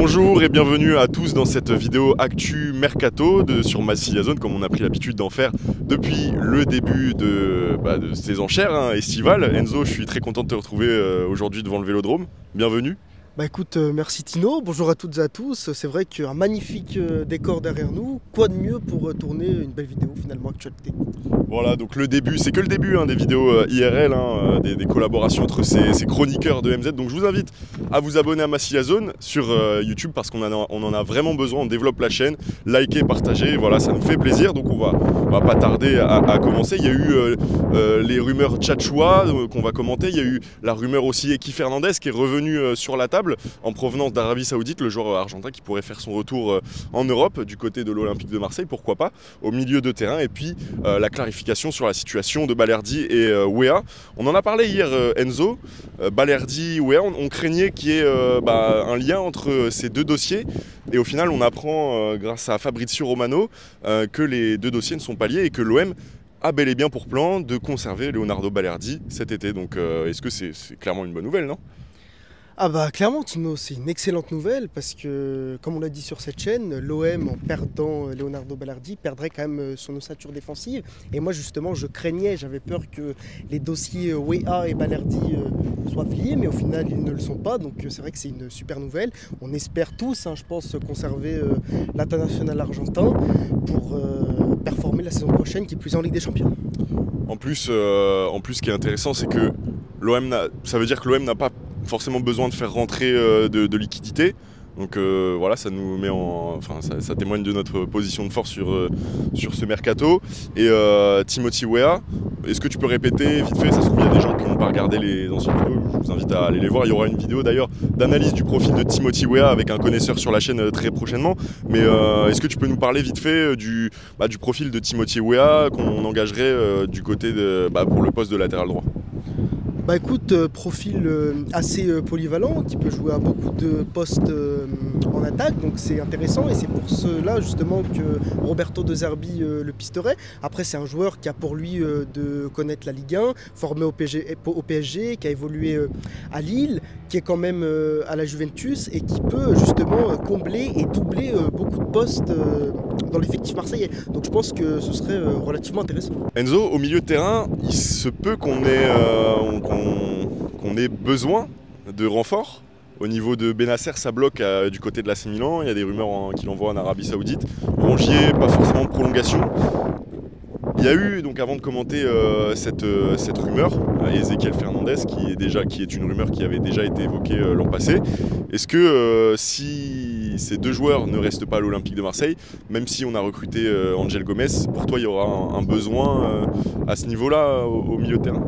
Bonjour et bienvenue à tous dans cette vidéo Actu Mercato sur Massilia Zone, comme on a pris l'habitude d'en faire depuis le début de ces enchères estivales. Enzo, je suis très content de te retrouver aujourd'hui devant le Vélodrome. Bienvenue. Bah écoute, merci Tino, bonjour à toutes et à tous. C'est vrai qu'un magnifique décor derrière nous, quoi de mieux pour tourner une belle vidéo finalement actualité. Voilà, donc le début, c'est que le début des vidéos IRL, des collaborations entre ces chroniqueurs de MZ. Donc je vous invite à vous abonner à Massilia Zone sur YouTube parce qu'on en a vraiment besoin, on développe la chaîne, likez, partagez, voilà, ça nous fait plaisir. Donc on va pas tarder à commencer. Il y a eu les rumeurs Tchatchoua qu'on va commenter, il y a eu la rumeur aussi Eki Fernandez qui est revenu sur la table en provenance d'Arabie Saoudite, le joueur argentin qui pourrait faire son retour en Europe du côté de l'Olympique de Marseille, pourquoi pas, au milieu de terrain. Et puis la clarification sur la situation de Balerdi et Weah. On en a parlé hier, Enzo. Balerdi, Weah, on craignait qu'il y ait un lien entre ces deux dossiers. Et au final, on apprend, grâce à Fabrizio Romano, que les deux dossiers ne sont pas liés et que l'OM a bel et bien pour plan de conserver Leonardo Balerdi cet été. Donc est-ce que c'est clairement une bonne nouvelle, non ? Ah bah clairement Tino, c'est une excellente nouvelle parce que, comme on l'a dit sur cette chaîne, l'OM en perdant Leonardo Balerdi perdrait quand même son ossature défensive. Et moi justement je craignais, j'avais peur que les dossiers Weah et Balerdi soient liés, mais au final ils ne le sont pas. Donc c'est vrai que c'est une super nouvelle. On espère tous, je pense, conserver l'international argentin pour performer la saison prochaine, qui est plus en Ligue des Champions. En plus, ce qui est intéressant, c'est que ça veut dire que l'OM n'a pas forcément besoin de faire rentrer de liquidité. Donc voilà, ça nous met ça témoigne de notre position de force sur ce mercato. Et Timothy Weah, est-ce que tu peux répéter vite fait? Ça se trouve, il y a des gens qui n'ont pas regardé les anciennes vidéos, je vous invite à aller les voir. Il y aura une vidéo d'ailleurs d'analyse du profil de Timothy Weah avec un connaisseur sur la chaîne très prochainement. Mais est-ce que tu peux nous parler vite fait du profil de Timothy Weah qu'on engagerait du côté pour le poste de latéral droit? Bah écoute, profil assez polyvalent, qui peut jouer à beaucoup de postes en attaque, donc c'est intéressant et c'est pour cela justement que Roberto De Zerbi le pisterait. Après c'est un joueur qui a pour lui de connaître la Ligue 1, formé au PSG, qui a évolué à Lille, qui est quand même à la Juventus et qui peut justement combler et doubler beaucoup de postes dans l'effectif marseillais. Donc je pense que ce serait relativement intéressant. Enzo, au milieu de terrain, il se peut qu'on ait besoin de renforts. Au niveau de Benacer, ça bloque du côté de l'AC Milan. Il y a des rumeurs qu'il envoie en Arabie Saoudite. Rongier, pas forcément de prolongation. Il y a eu, donc avant de commenter cette rumeur, Ezequiel Fernandez, qui est une rumeur qui avait déjà été évoquée l'an passé. Est-ce que si ces deux joueurs ne restent pas à l'Olympique de Marseille, même si on a recruté Angel Gomez, pour toi il y aura un besoin à ce niveau-là au milieu de terrain?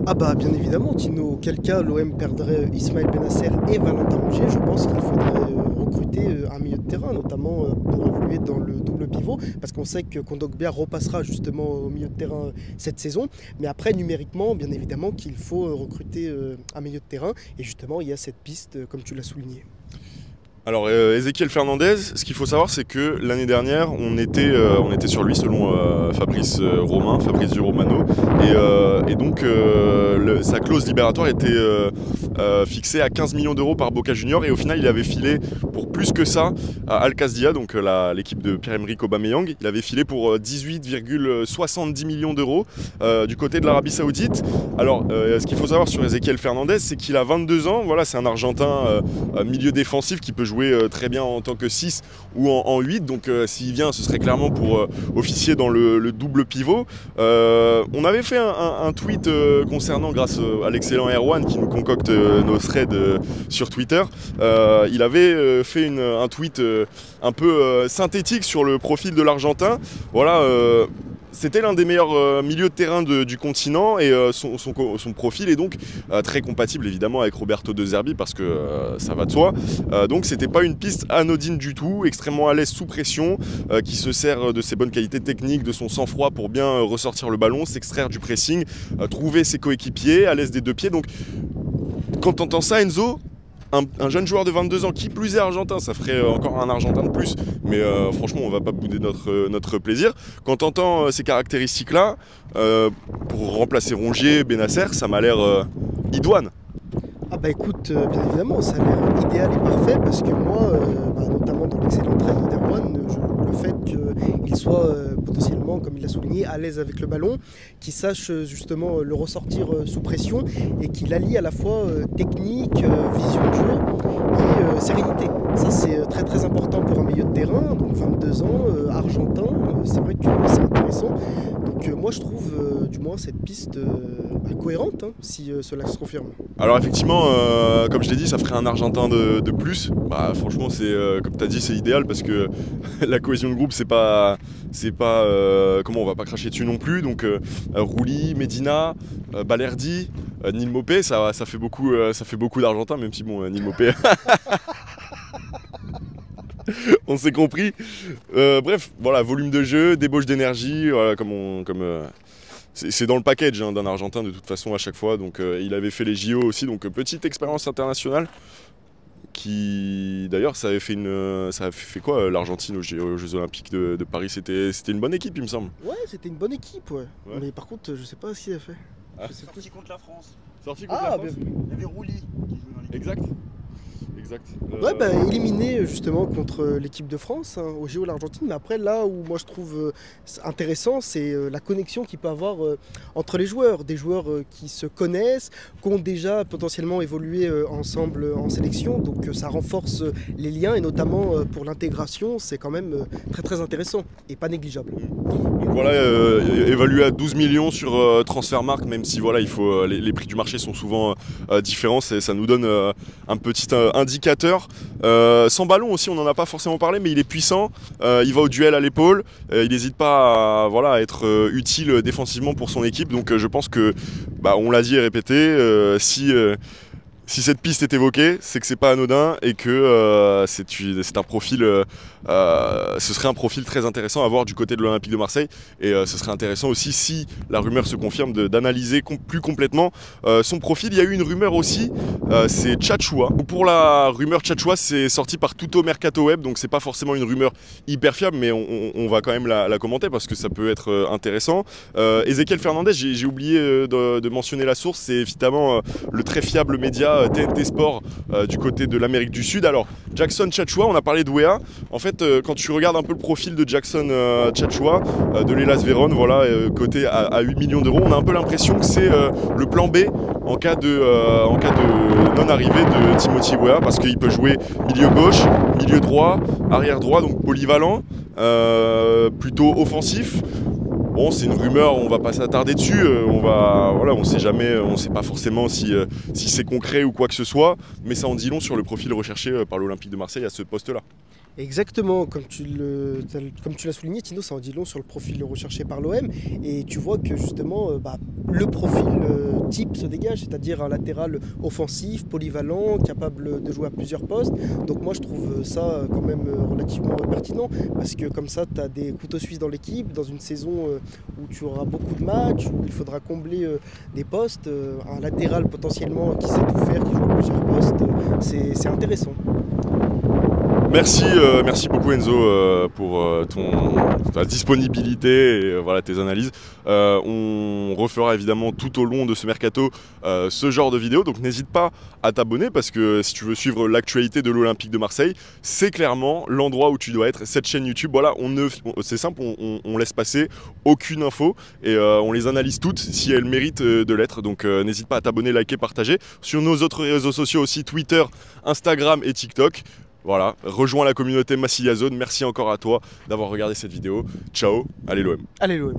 Ah bah bien évidemment Tino, auquel cas l'OM perdrait Ismaël Benacer et Valentin Rongier. Je pense qu'il faudrait recruter un milieu de terrain, notamment pour évoluer dans le double pivot, parce qu'on sait que Kondogbia repassera justement au milieu de terrain cette saison. Mais après numériquement, bien évidemment qu'il faut recruter un milieu de terrain, et justement il y a cette piste comme tu l'as souligné. Alors Ezequiel Fernandez, ce qu'il faut savoir c'est que l'année dernière on était sur lui selon Fabrizio Romano et donc sa clause libératoire était fixée à 15 millions d'euros par Boca Juniors et au final il avait filé pour plus que ça à Al Qasdia, donc l'équipe de Pierre-Emerick Aubameyang. Il avait filé pour 18,70 millions d'euros du côté de l'Arabie Saoudite. Alors ce qu'il faut savoir sur Ezequiel Fernandez, c'est qu'il a 22 ans, voilà, c'est un Argentin milieu défensif qui peut jouer très bien en tant que 6 ou en 8, donc s'il vient ce serait clairement pour officier dans le double pivot. On avait fait un tweet concernant, grâce à l'excellent Erwan qui nous concocte nos threads sur Twitter, il avait fait un tweet un peu synthétique sur le profil de l'Argentin. Voilà, c'était l'un des meilleurs milieux de terrain du continent et son profil est donc très compatible évidemment avec Roberto De Zerbi parce que ça va de soi. Donc c'était pas une piste anodine du tout, extrêmement à l'aise sous pression, qui se sert de ses bonnes qualités techniques, de son sang-froid pour bien ressortir le ballon, s'extraire du pressing, trouver ses coéquipiers, à l'aise des deux pieds. Donc quand tu entends ça, Enzo, un jeune joueur de 22 ans, qui plus est argentin, ça ferait encore un argentin de plus, mais franchement on va pas bouder notre plaisir. Quand tu entends ces caractéristiques-là, pour remplacer Rongier, Benacer, ça m'a l'air idoine. Ah bah écoute, bien évidemment, ça a l'air idéal et parfait parce que moi, notamment dans l'excellent trait d'Erwan, le fait qu'il soit potentiellement, comme il l'a souligné, à l'aise avec le ballon, qu'il sache justement le ressortir sous pression et qu'il allie à la fois technique, vision de jeu et sérénité. Ça c'est très très important pour un milieu de terrain, donc 22 ans, argentin, c'est vrai que c'est intéressant. Donc moi je trouve du moins cette piste cohérente hein, si cela se confirme. Alors effectivement, comme je l'ai dit, ça ferait un Argentin de plus. Bah franchement, c'est comme tu as dit, c'est idéal parce que la cohésion de groupe, comment on va pas cracher dessus non plus. Donc Rulli, Medina, Balerdi, Neil Maupay, ça fait beaucoup d'Argentins, même si bon, Neil Maupay. On s'est compris. Bref, voilà, volume de jeu, débauche d'énergie, voilà, c'est dans le package hein, d'un Argentin de toute façon à chaque fois. Donc il avait fait les JO aussi, donc petite expérience internationale. Qui d'ailleurs ça avait fait quoi l'Argentine aux Jeux Olympiques de Paris, c'était une bonne équipe il me semble. Ouais, c'était une bonne équipe ouais. Mais par contre je sais pas ce qu'il a fait. Sorti contre la France. Sorti contre la France. Il y avait Rulli qui jouait dans l'équipe. Exact. Ouais, éliminé justement contre l'équipe de France hein, au JO l'Argentine. Mais après, là où moi je trouve intéressant, c'est la connexion qu'il peut avoir entre les joueurs. Des joueurs qui se connaissent, qui ont déjà potentiellement évolué ensemble en sélection. Donc ça renforce les liens et notamment pour l'intégration, c'est quand même très très intéressant et pas négligeable. Donc voilà, évalué à 12 millions sur Transfermarkt, même si voilà, les prix du marché sont souvent différents, ça nous donne un petit indicateur. Sans ballon aussi, on n'en a pas forcément parlé, mais il est puissant, il va au duel à l'épaule, il n'hésite pas à être utile défensivement pour son équipe, donc je pense que, on l'a dit et répété, si cette piste est évoquée, c'est que c'est pas anodin et que c'est un profil, ce serait un profil très intéressant à voir du côté de l'Olympique de Marseille. Et ce serait intéressant aussi, si la rumeur se confirme, d'analyser plus complètement son profil. Il y a eu une rumeur aussi, c'est Tchatchoua. Pour la rumeur Tchatchoua, c'est sorti par Tutto Mercato Web, donc c'est pas forcément une rumeur hyper fiable, mais on va quand même la commenter parce que ça peut être intéressant. Ezequiel Fernandez, j'ai oublié de mentionner la source, c'est évidemment le très fiable média TNT Sport du côté de l'Amérique du Sud. Alors Jackson Tchatchoua, on a parlé de Weah. En fait, quand tu regardes un peu le profil de Jackson Tchatchoua de l'Hellas Vérone, voilà, coté à 8 millions d'euros, on a un peu l'impression que c'est le plan B en cas de non-arrivée de Timothy Weah, parce qu'il peut jouer milieu gauche, milieu droit, arrière droit, donc polyvalent, plutôt offensif. Bon, c'est une rumeur, on va pas s'attarder dessus, on sait jamais, on sait pas forcément si c'est concret ou quoi que ce soit, mais ça en dit long sur le profil recherché par l'Olympique de Marseille à ce poste-là. Exactement, comme tu l'as souligné, Tino, ça en dit long sur le profil recherché par l'OM. Et tu vois que justement, le profil type se dégage, c'est-à-dire un latéral offensif, polyvalent, capable de jouer à plusieurs postes. Donc moi, je trouve ça quand même relativement pertinent, parce que comme ça, tu as des couteaux suisses dans l'équipe, dans une saison où tu auras beaucoup de matchs, où il faudra combler des postes, un latéral potentiellement qui sait tout faire, qui joue à plusieurs postes, c'est intéressant. Merci beaucoup Enzo pour ta disponibilité et voilà, tes analyses. On refera évidemment tout au long de ce mercato ce genre de vidéo, donc n'hésite pas à t'abonner parce que si tu veux suivre l'actualité de l'Olympique de Marseille, c'est clairement l'endroit où tu dois être, cette chaîne YouTube. Voilà, c'est simple, on laisse passer aucune info et on les analyse toutes si elles méritent de l'être, donc n'hésite pas à t'abonner, liker, partager. Sur nos autres réseaux sociaux aussi, Twitter, Instagram et TikTok. Voilà, rejoins la communauté Massilia Zone. Merci encore à toi d'avoir regardé cette vidéo. Ciao, allez l'OM. Allez l'OM.